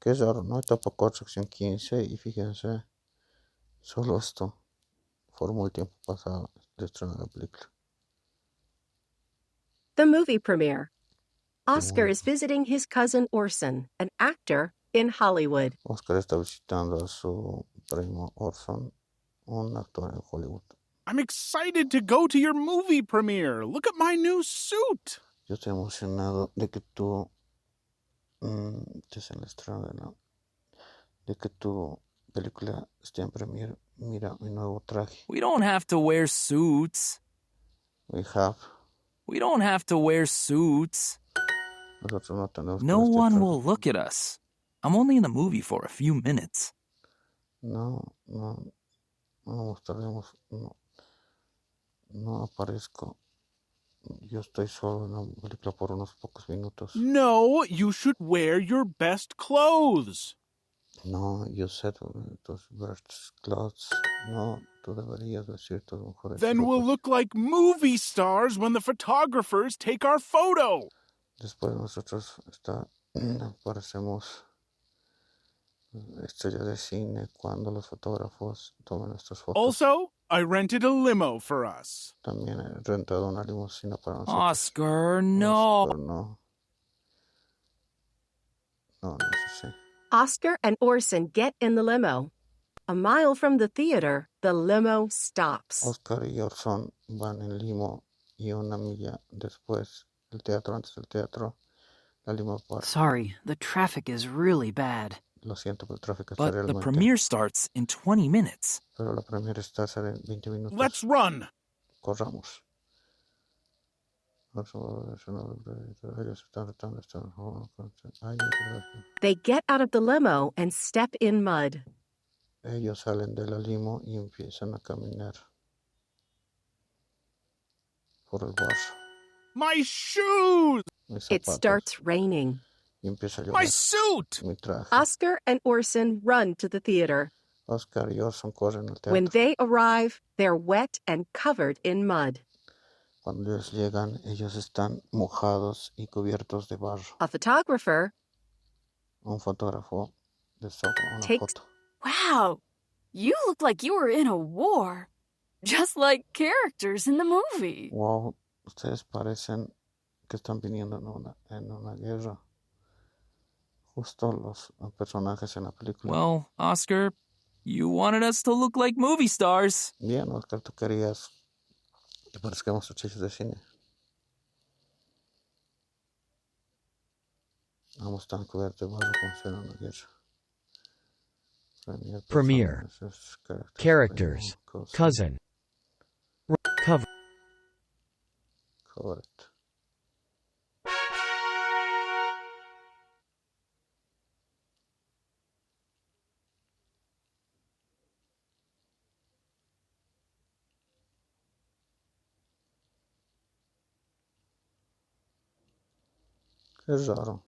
Qué raro, ¿no? Etapa 4, sección 15, y fíjense, solo esto formó el tiempo pasado de estreno de la película. The movie premiere. Oscar Muy- is visiting his cousin Orson, an actor in Hollywood. Oscar está visitando a su primo Orson, un actor en Hollywood. I'm excited to go to your movie premiere. Look at my new suit. Yo estoy emocionado de que tú, estés en el estreno de que tu película esté en premiere. Mira mi nuevo traje. We don't have to wear suits. We have. We don't have to wear suits. Nosotros no tenemos que No vestir one traje. will look at us. I'm only in the movie for a few minutes. No mostraremos, no aparezco. Yo estoy solo en la película por unos pocos minutos. No, you should wear your best clothes. No, yo sé tus best clothes. No, tú deberías vestir tus mejores Then we'll ropas. look like movie stars when the photographers take our photo. Después nosotros parecemos estrellas de cine cuando los fotógrafos toman nuestras fotos. Also, I rented a limo for us. También he rentado una limusina para nosotros. Oscar, no. Oscar, no. No, eso sí. Oscar and Orson get in the limo. A mile from the theater, the limo stops. Oscar y Orson van en limo y una milla después, antes del teatro, la limo para. Sorry, the traffic is really bad. Lo siento, pero el tráfico está But the realmente. premiere starts in 20 minutes. Pero la premiere está en 20 minutos. Let's run. Corramos. They get out of the limo and step in mud. Ellos salen de la limo y empiezan a caminar por el barro. My shoes. Mis It zapatos. starts raining. Y empieza a My llover. suit. Mi traje. Oscar and Orson run to the theater. Oscar y Orson corren al When teatro. they arrive, they're wet and covered in mud. Cuando ellos llegan, ellos están mojados y cubiertos de barro. A photographer Un fotógrafo les toma una Takes- foto. Wow, you look like you were in a war. Just like characters in the movie. Wow, ustedes parecen que están viniendo en una guerra. Justo los personajes en la película. Well, Oscar, you wanted us to look like movie stars. Bien, Oscar, tú querías que parezcamos estrellas de cine. Vamos tan cubiertos de barro como si era una guerra. Premiere. Characters. Cousin. Cover. Correcto. Qué raro.